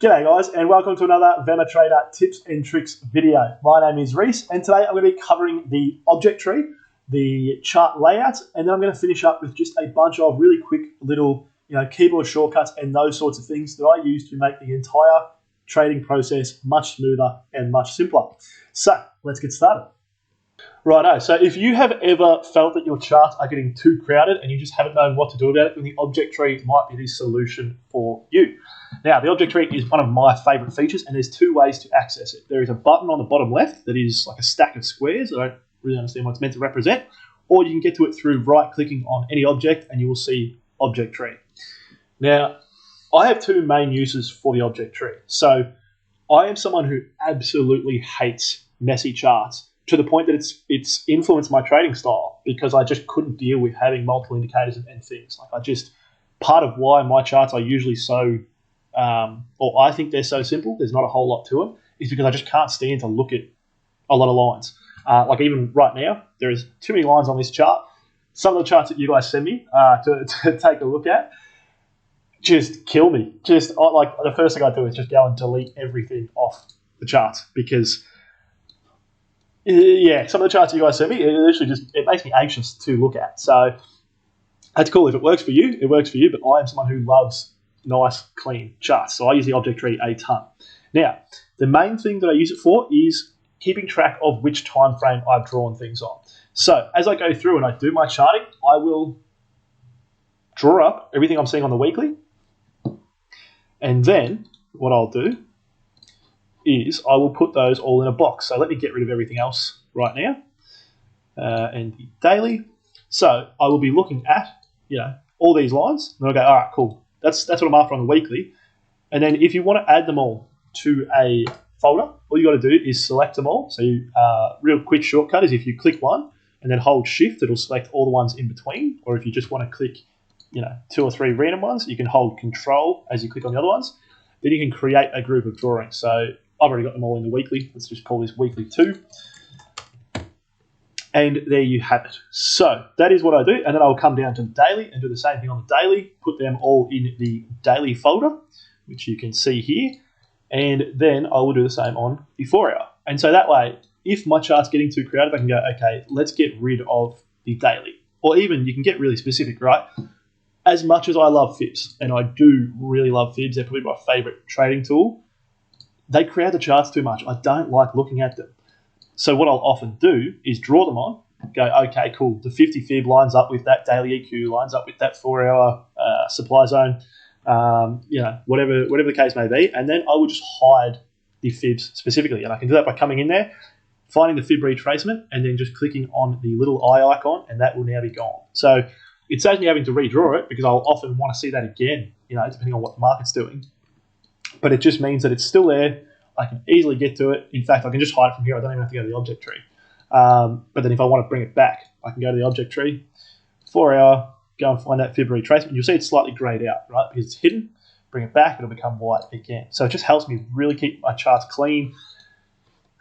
G'day guys, and welcome to another VEMA Trader Tips and Tricks video. My name is Reese, and today I'm going to be covering the object tree, the chart layout, and then I'm going to finish up with just a bunch of really quick little keyboard shortcuts and those sorts of things that I use to make the entire trading process much smoother and much simpler. So let's get started. Righto, so if you have ever felt that your charts are getting too crowded and you just haven't known what to do about it, then the object tree might be the solution for you. Now, the object tree is one of my favourite features, and there's two ways to access it. There is a button on the bottom left that is like a stack of squares. I don't really understand what it's meant to represent. Or you can get to it through right-clicking on any object, and you will see object tree. Now, I have two main uses for the object tree. So I am someone who absolutely hates messy charts, to the point that it's influenced my trading style, because I just couldn't deal with having multiple indicators and things. Part of why my charts are usually so, or I think they're so simple, there's not a whole lot to them, is because I just can't stand to look at a lot of lines. Like even right now, there is too many lines on this chart. Some of the charts that you guys send me to take a look at just kill me. The first thing I do is just go and delete everything off the charts, because some of the charts you guys send me, it makes me anxious to look at. So that's cool. If it works for you, it works for you. But I am someone who loves nice, clean charts. So I use the object tree a ton. Now, the main thing that I use it for is keeping track of which time frame I've drawn things on. So as I go through and I do my charting, I will draw up everything I'm seeing on the weekly. And then what I'll do is I will put those all in a box. So let me get rid of everything else right now and the daily. So I will be looking at all these lines, and I'll go, all right, cool. That's what I'm after on the weekly. And then if you want to add them all to a folder, all you got to do is select them all. So real quick shortcut is if you click one and then hold Shift, it'll select all the ones in between. Or if you just want to click, 2 or 3 random ones, you can hold Control as you click on the other ones. Then you can create a group of drawings. So I've already got them all in the weekly. Let's just call this weekly 2. And there you have it. So that is what I do. And then I'll come down to the daily and do the same thing on the daily, put them all in the daily folder, which you can see here. And then I will do the same on the 4 hour. And so that way, if my chart's getting too crowded, I can go, okay, let's get rid of the daily. Or even you can get really specific, right? As much as I love fibs, and I do really love fibs, they're probably my favorite trading tool, they crowd the charts too much. I don't like looking at them. So what I'll often do is draw them on, go, okay, cool, the 50 fib lines up with that daily EQ, lines up with that 4 hour supply zone, whatever the case may be. And then I will just hide the fibs specifically. And I can do that by coming in there, finding the fib retracement, and then just clicking on the little eye icon, and that will now be gone. So it saves me having to redraw it, because I'll often want to see that again, depending on what the market's doing. But it just means that it's still there. I can easily get to it. In fact, I can just hide it from here. I don't even have to go to the object tree. But then if I want to bring it back, I can go to the object tree, 4 hour, go and find that fib retracement. You'll see it's slightly grayed out, right? Because it's hidden. Bring it back, it'll become white again. So it just helps me really keep my charts clean.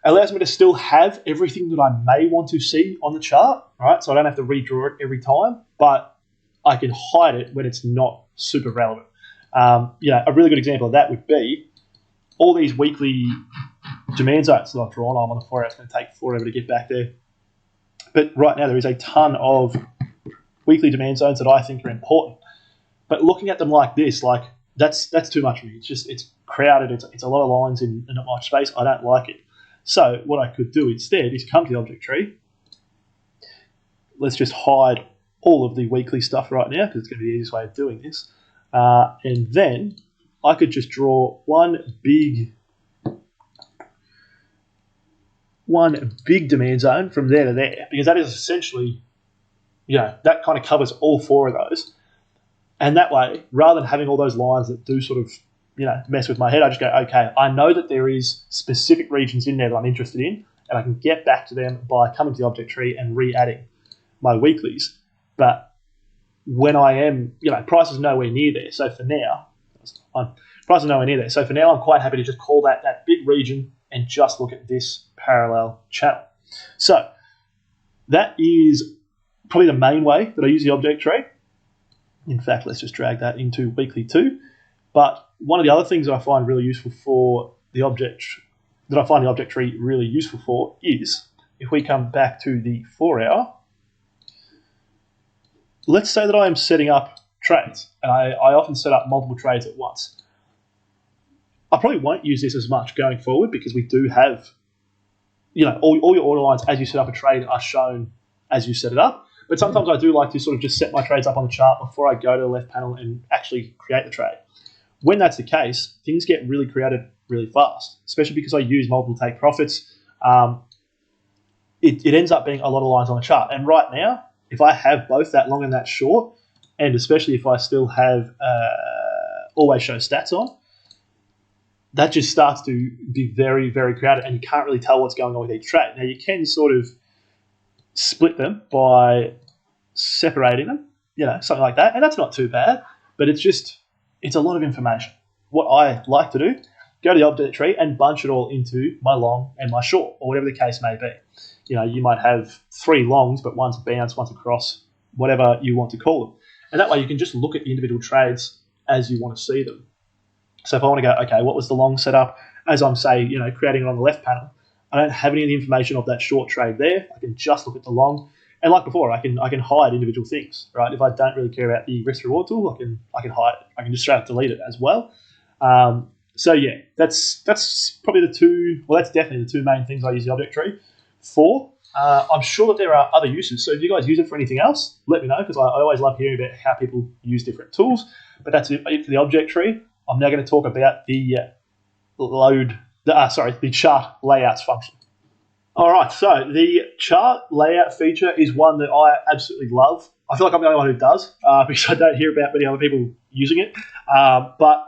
Allows me to still have everything that I may want to see on the chart, right? So I don't have to redraw it every time, but I can hide it when it's not super relevant. A really good example of that would be all these weekly demand zones that I've drawn. I'm on the 4 hour. It's going to take forever to get back there. But right now there is a ton of weekly demand zones that I think are important. But looking at them like this, that's too much for me. It's crowded. It's a lot of lines in not much space. I don't like it. So what I could do instead is come to the object tree. Let's just hide all of the weekly stuff right now, because it's going to be the easiest way of doing this. And then I could just draw one big demand zone from there to there, because that is essentially, that kind of covers all 4 of those. And that way, rather than having all those lines that do sort of, mess with my head, I just go, okay, I know that there is specific regions in there that I'm interested in, and I can get back to them by coming to the object tree and re-adding my weeklies. But when I am, price is nowhere near there. So for now, price is nowhere near there. So for now, I'm quite happy to just call that big region and just look at this parallel channel. So that is probably the main way that I use the object tree. In fact, let's just drag that into weekly 2. But one of the other things that I find really useful for the object, that I find the object tree really useful for is, if we come back to the 4 hour, let's say that I am setting up trades, and I often set up multiple trades at once. I probably won't use this as much going forward because we do have, all your order lines as you set up a trade are shown as you set it up. But sometimes I do like to sort of just set my trades up on the chart before I go to the left panel and actually create the trade. When that's the case, things get really created really fast, especially because I use multiple take profits. It ends up being a lot of lines on the chart. And right now, if I have both that long and that short, and especially if I still have always show stats on, that just starts to be very, very crowded, and you can't really tell what's going on with each trade. Now, you can sort of split them by separating them, something like that, and that's not too bad, but it's a lot of information. What I like to do, go to the object tree and bunch it all into my long and my short, or whatever the case may be. You might have 3 longs, but one's a bounce, one's a cross, whatever you want to call them. And that way you can just look at the individual trades as you want to see them. So if I want to go, okay, what was the long setup? As I'm, creating it on the left panel, I don't have any of the information of that short trade there. I can just look at the long. And like before, I can hide individual things, right? If I don't really care about the risk reward tool, I can hide it. I can just straight up delete it as well. So yeah, that's probably that's definitely the 2 main things I use the object tree for. I'm sure that there are other uses. So if you guys use it for anything else, let me know, because I always love hearing about how people use different tools. But that's it for the object tree. I'm now going to talk about the chart layouts function. All right, so the chart layout feature is one that I absolutely love. I feel like I'm the only one who does because I don't hear about many other people using it. But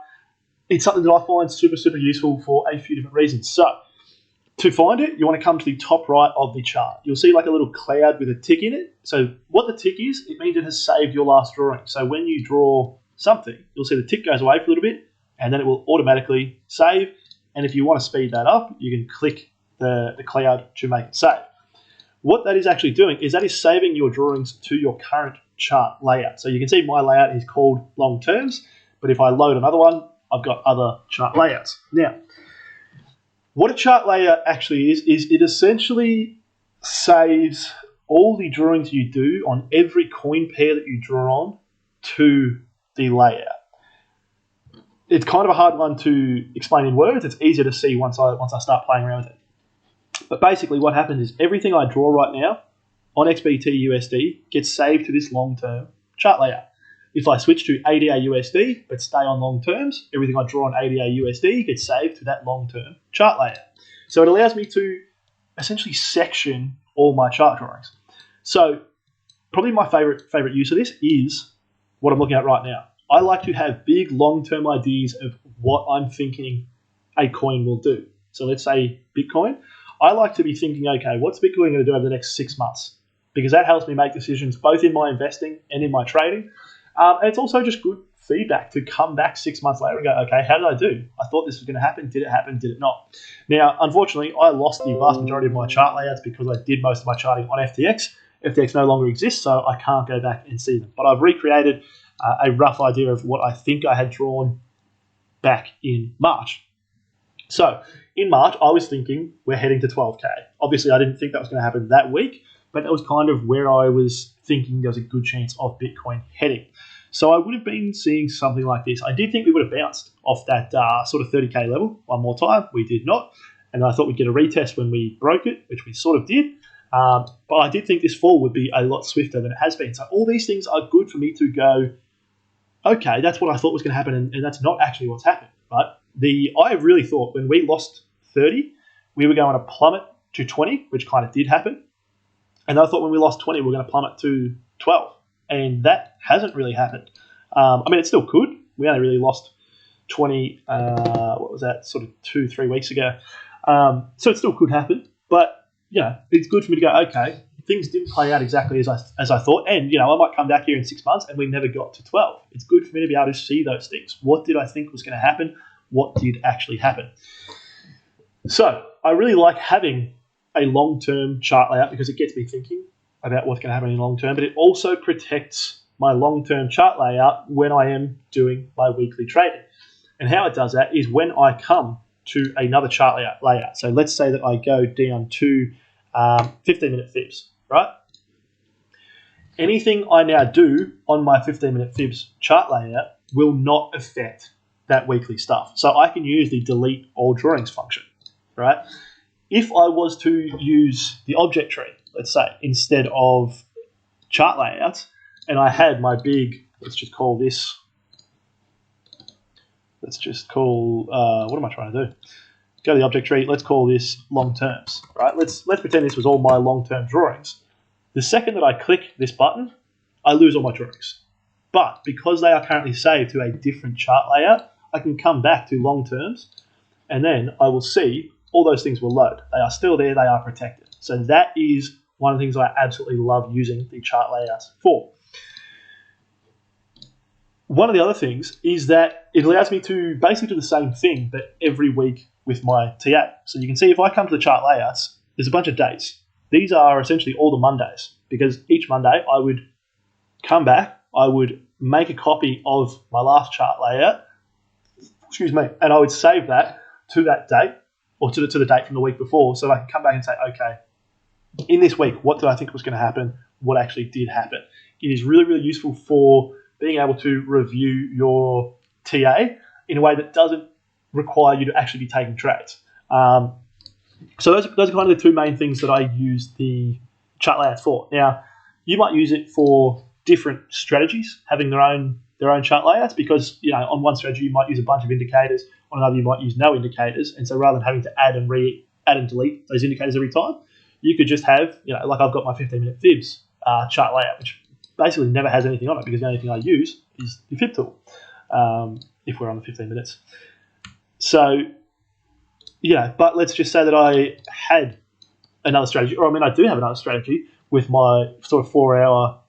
it's something that I find super, super useful for a few different reasons. So to find it, you want to come to the top right of the chart. You'll see like a little cloud with a tick in it. So what the tick is, it means it has saved your last drawing. So when you draw something, you'll see the tick goes away for a little bit, and then it will automatically save. And if you want to speed that up, you can click the cloud to make it save. What that is actually doing is that is saving your drawings to your current chart layout. So you can see my layout is called long terms, but if I load another one, I've got other chart layouts. Now, what a chart layout actually is it essentially saves all the drawings you do on every coin pair that you draw on to the layout. It's kind of a hard one to explain in words. It's easier to see once I start playing around with it. But basically what happens is everything I draw right now on XBT USD gets saved to this long-term chart layout. If I switch to ADA USD but stay on long terms, everything I draw on ADA USD gets saved to that long-term chart layout. So it allows me to essentially section all my chart drawings. So probably my favorite use of this is what I'm looking at right now. I like to have big long-term ideas of what I'm thinking a coin will do. So let's say Bitcoin. I like to be thinking, okay, what's Bitcoin going to do over the next 6 months? Because that helps me make decisions both in my investing and in my trading. And it's also just good feedback to come back 6 months later and go, okay, how did I do? I thought this was going to happen. Did it happen? Did it not? Now, unfortunately, I lost the vast majority of my chart layouts because I did most of my charting on FTX. FTX no longer exists, so I can't go back and see them. But I've recreated a rough idea of what I think I had drawn back in March. So in March, I was thinking we're heading to 12K. Obviously, I didn't think that was going to happen that week, but that was kind of where I was thinking there was a good chance of Bitcoin heading. So I would have been seeing something like this. I did think we would have bounced off that sort of 30K level one more time. We did not. And I thought we'd get a retest when we broke it, which we sort of did. But I did think this fall would be a lot swifter than it has been. So all these things are good for me to go, okay, that's what I thought was going to happen, and that's not actually what's happened. But I really thought when we lost 30, we were going to plummet to 20, which kind of did happen. And I thought when we lost 20, we were going to plummet to 12. And that hasn't really happened. I mean, it still could. We only really lost 20, what was that, sort of 2-3 weeks ago. So it still could happen. But, it's good for me to go, okay, things didn't play out exactly as I thought. And, I might come back here in 6 months and we never got to 12. It's good for me to be able to see those things. What did I think was going to happen? What did actually happen? So I really like having a long-term chart layout because it gets me thinking about what's going to happen in long term, but it also protects my long-term chart layout when I am doing my weekly trading. And how it does that is when I come to another chart layout. So let's say that I go down to 15-minute fibs, right? Anything I now do on my 15-minute fibs chart layout will not affect that weekly stuff. So I can use the delete all drawings function, right? If I was to use the object tree, let's say, instead of chart layouts, and I had my big, let's just call, what am I trying to do? Go to the object tree, let's call this long terms, right? Let's pretend this was all my long-term drawings. The second that I click this button, I lose all my drawings. But because they are currently saved to a different chart layout, I can come back to long terms, and then I will see all those things will load. They are still there, they are protected. So that is one of the things I absolutely love using the chart layouts for. One of the other things is that it allows me to basically do the same thing, but every week with my TA. So you can see if I come to the chart layouts, there's a bunch of dates. These are essentially all the Mondays, because each Monday I would come back, I would make a copy of my last chart layout, and I would save that to that date, or to the date from the week before, so I can come back and say, okay, in this week, what did I think was going to happen? What actually did happen? It is really, really useful for being able to review your TA in a way that doesn't require you to actually be taking trades. So those are kind of the two main things that I use the chart layouts for. Now, you might use it for different strategies, having their own chart layouts, because on one strategy you might use a bunch of indicators, on another you might use no indicators, and so rather than having to add and delete those indicators every time, you could just have, like I've got my 15-minute fibs chart layout, which basically never has anything on it, because the only thing I use is the fib tool if we're on the 15 minutes. So, but let's just say that I had another strategy, or I do have another strategy with my sort of 4-hour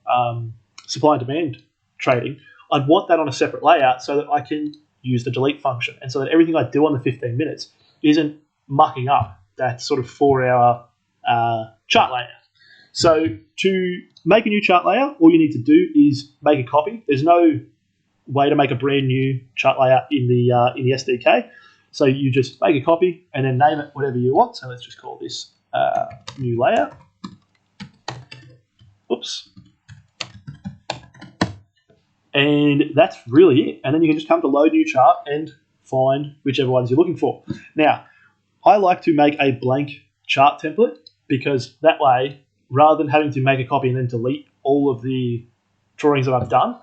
supply and demand trading. I'd want that on a separate layout so that I can use the delete function, and so that everything I do on the 15 minutes isn't mucking up that sort of 4-hour chart layout. So to make a new chart layout, all you need to do is make a copy. There's no way to make a brand new chart layout in the SDK. So you just make a copy and then name it whatever you want. So let's just call this new layout. Oops. And that's really it. And then you can just come to load new chart and find whichever ones you're looking for. Now, I like to make a blank chart template, because that way, rather than having to make a copy and then delete all of the drawings that I've done,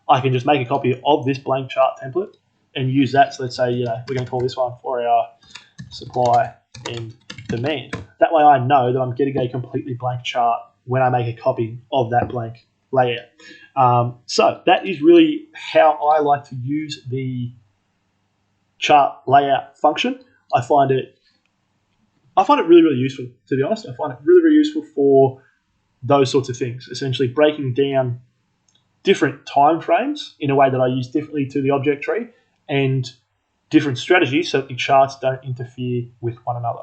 I can just make a copy of this blank chart template and use that. So let's say, we're going to call this one 4-hour supply and demand. That way I know that I'm getting a completely blank chart when I make a copy of that blank layout. So that is really how I like to use the chart layout function. I find it really, really useful, to be honest. I find it really, really useful for those sorts of things, essentially breaking down different time frames in a way that I use differently to the object tree, and different strategies so that the charts don't interfere with one another.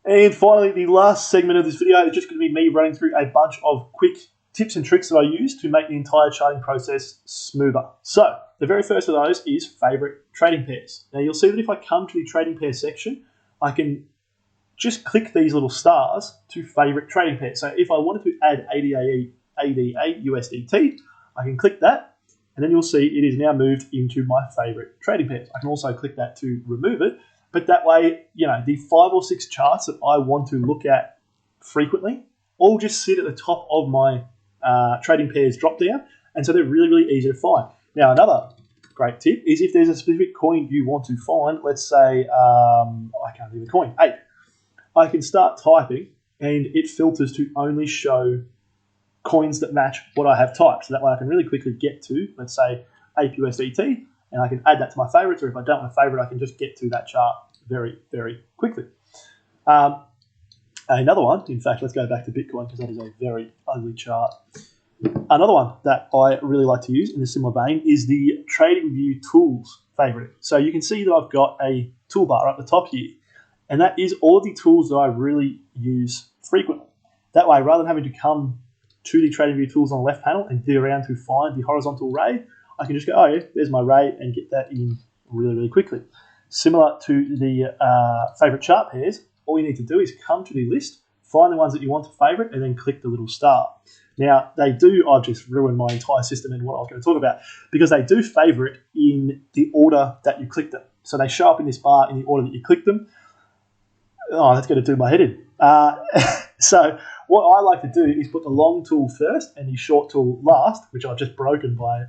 And finally, the last segment of this video is just going to be me running through a bunch of quick tips and tricks that I use to make the entire charting process smoother. So the very first of those is favorite trading pairs. Now you'll see that if I come to the trading pair section, I can just click these little stars to favorite trading pairs. So if I wanted to add ADA USDT, I can click that, and then you'll see it is now moved into my favorite trading pairs. I can also click that to remove it, but that way, the 5 or 6 charts that I want to look at frequently all just sit at the top of my trading pairs drop down, and so they're really, really easy to find. Now, another great tip is if there's a specific coin you want to find, let's say, I can't think of a coin, ape. I can start typing, and it filters to only show coins that match what I have typed. So that way I can really quickly get to, let's say, ape USDT, and I can add that to my favorites, or if I don't want a favorite, I can just get to that chart very, very quickly. Another one, in fact, let's go back to Bitcoin, because that is a very ugly chart. Another one that I really like to use in a similar vein is the TradingView Tools favorite. So you can see that I've got a toolbar at the top here, and that is all of the tools that I really use frequently. That way, rather than having to come to the TradingView Tools on the left panel and dig around to find the horizontal ray, I can just go, oh yeah, there's my ray, and get that in really, really quickly. Similar to the favorite chart pairs, all you need to do is come to the list, find the ones that you want to favorite, and then click the little star. Now, they do, I've just ruined my entire system and what I was going to talk about, because they do favorite in the order that you click them. So they show up in this bar in the order that you click them. Oh, that's going to do my head in. So what I like to do is put the long tool first and the short tool last, which I've just broken by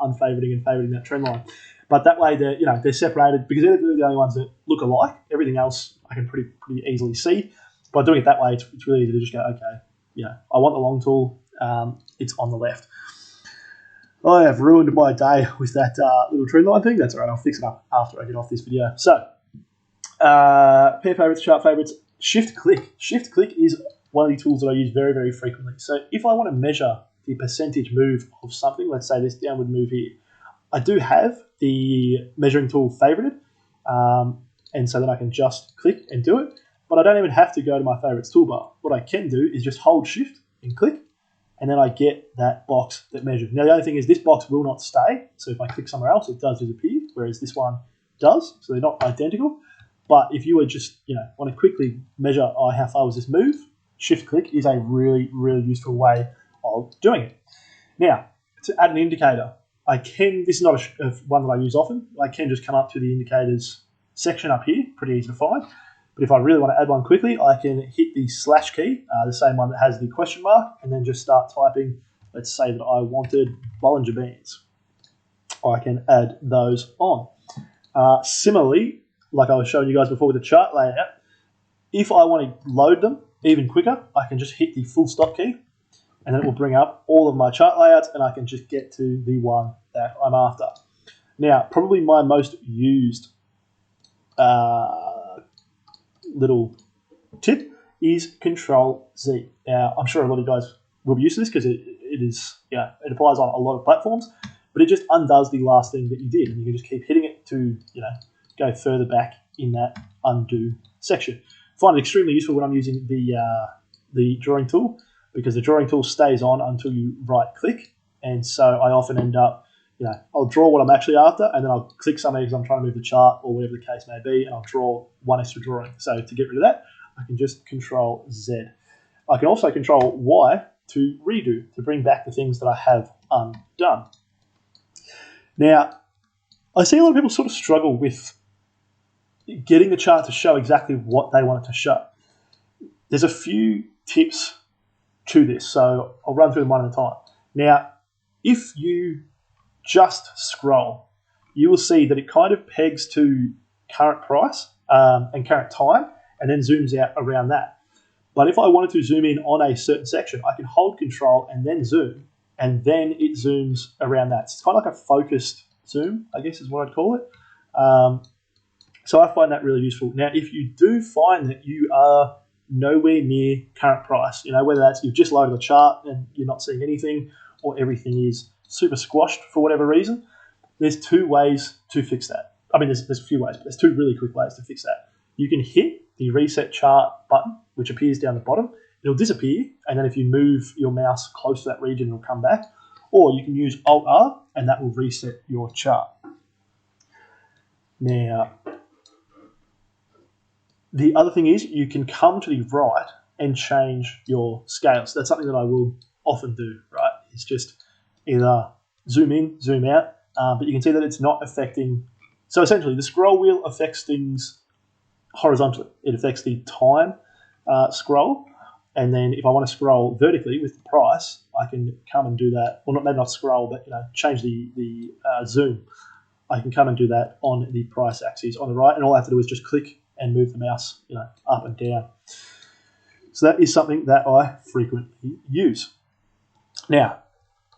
unfavoriting and favoriting that trend line. But that way they're separated because they're really the only ones that look alike. Everything else I can pretty easily see. By doing it that way, it's really easy to just go, okay, I want the long tool. It's on the left. I have ruined my day with that little trend line thing. That's all right. I'll fix it up after I get off this video. So, pair favorites, chart favorites, shift click. Shift click is one of the tools that I use very, very frequently. So if I want to measure the percentage move of something, let's say this downward move here, I do have the measuring tool favorited, and so then I can just click and do it. But I don't even have to go to my favorites toolbar. What I can do is just hold shift and click, and then I get that box that measures. Now the only thing is this box will not stay. So if I click somewhere else, it does disappear, whereas this one does. So they're not identical. But if you were just, want to quickly measure, how far was this move, shift click is a really, really useful way of doing it. Now, to add an indicator, this is not one that I use often. I can just come up to the indicators section up here, pretty easy to find. But if I really want to add one quickly, I can hit the slash key, the same one that has the question mark, and then just start typing. Let's say that I wanted Bollinger Bands. I can add those on. Similarly, like I was showing you guys before with the chart layout, if I want to load them even quicker, I can just hit the full stop key, and then it will bring up all of my chart layouts, and I can just get to the one that I'm after. Now, probably my most used little tip is Control Z. Now, I'm sure a lot of you guys will be used to this because it applies on a lot of platforms, but it just undoes the last thing that you did, and you can just keep hitting it to go further back in that undo section. I find it extremely useful when I'm using the drawing tool, because the drawing tool stays on until you right click, and so I often end up I'll draw what I'm actually after, and then I'll click something because I'm trying to move the chart or whatever the case may be, and I'll draw one extra drawing. So to get rid of that, I can just Control Z. I can also Control Y to redo, to bring back the things that I have undone. Now, I see a lot of people sort of struggle with getting the chart to show exactly what they want it to show. There's a few tips to this, so I'll run through them one at a time. Now, if you just scroll, you will see that it kind of pegs to current price and current time, and then zooms out around that. But if I wanted to zoom in on a certain section, I can hold Control and then zoom, and then it zooms around that. It's kind of like a focused zoom, I guess is what I'd call it. So I find that really useful. Now, if you do find that you are nowhere near current price, whether that's you've just loaded the chart and you're not seeing anything, or everything is super squashed for whatever reason, there's two ways to fix that. I mean, there's a few ways, but there's two really quick ways to fix that. You can hit the reset chart button, which appears down the bottom. It'll disappear, and then if you move your mouse close to that region, it'll come back. Or you can use Alt-R, and that will reset your chart. Now, the other thing is you can come to the right and change your scale. So that's something that I will often do, right? It's just either zoom in, zoom out, but you can see that it's not affecting. So essentially, the scroll wheel affects things horizontally. It affects the time scroll, and then if I want to scroll vertically with the price, I can come and do that. Well, maybe not scroll, but change the zoom. I can come and do that on the price axis on the right, and all I have to do is just click and move the mouse, up and down. So that is something that I frequently use. Now,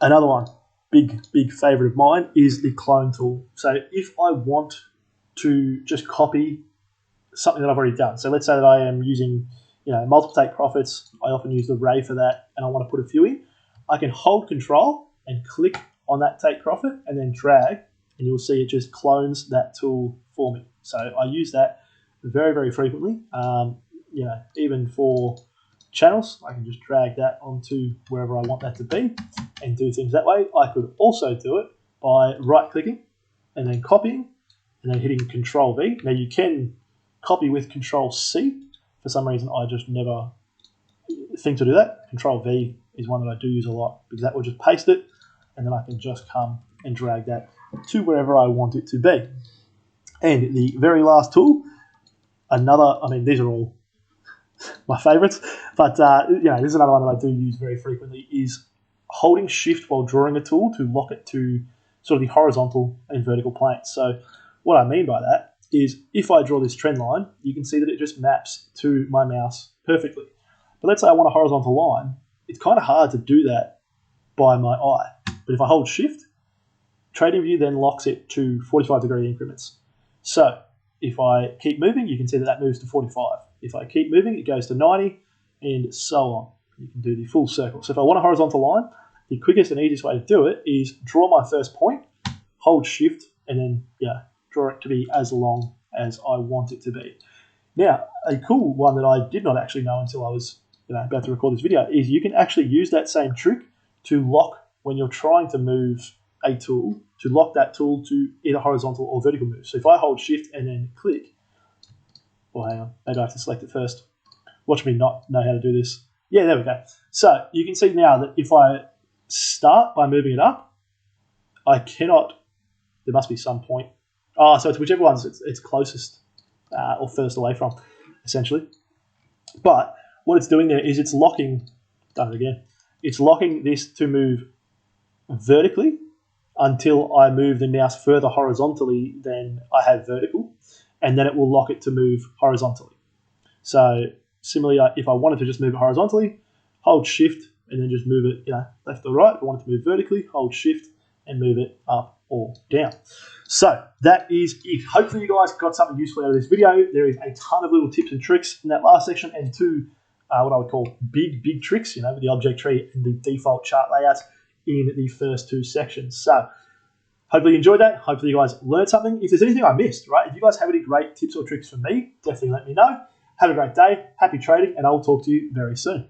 another one, big favorite of mine is the clone tool. So if I want to just copy something that I've already done, so let's say that I am using, multiple take profits, I often use the Ray for that, and I want to put a few in, I can hold Control and click on that take profit and then drag, and you'll see it just clones that tool for me. So I use that very, very frequently. Even for channels, I can just drag that onto wherever I want that to be and do things that way. I could also do it by right-clicking and then copying and then hitting Control V. Now you can copy with Control C. For some reason, I just never think to do that. Control V is one that I do use a lot because that will just paste it, and then I can just come and drag that to wherever I want it to be. And the very last tool, these are all my favorites, but this is another one that I do use very frequently, is holding Shift while drawing a tool to lock it to sort of the horizontal and vertical planes. So what I mean by that is if I draw this trend line, you can see that it just maps to my mouse perfectly. But let's say I want a horizontal line, it's kind of hard to do that by my eye. But if I hold Shift, Trading View then locks it to 45-degree increments. So if I keep moving, you can see that that moves to 45. If I keep moving, it goes to 90, and so on. You can do the full circle. So if I want a horizontal line, the quickest and easiest way to do it is draw my first point, hold Shift, and then draw it to be as long as I want it to be. Now, a cool one that I did not actually know until I was about to record this video is you can actually use that same trick to lock when you're trying to move a tool, to lock that tool to either horizontal or vertical move. So if I hold Shift and then click, hang on, maybe I have to select it first. Watch me not know how to do this. Yeah, there we go. So you can see now that if I start by moving it up, I cannot, there must be some point. So it's whichever one's it's closest or furthest away from, essentially. But what it's doing there is it's locking, done it again, it's locking this to move vertically until I move the mouse further horizontally than I have vertical, and then it will lock it to move horizontally. So similarly, if I wanted to just move it horizontally, hold Shift and then just move it left or right. If I wanted to move vertically, hold Shift and move it up or down. So that is it. Hopefully you guys got something useful out of this video. There is a ton of little tips and tricks in that last section, and two what I would call big tricks, with the object tree and the default chart layout in the first two sections. So hopefully you enjoyed that. Hopefully you guys learned something. If there's anything I missed, if you guys have any great tips or tricks for me, definitely let me know. Have a great day, happy trading, and I'll talk to you very soon.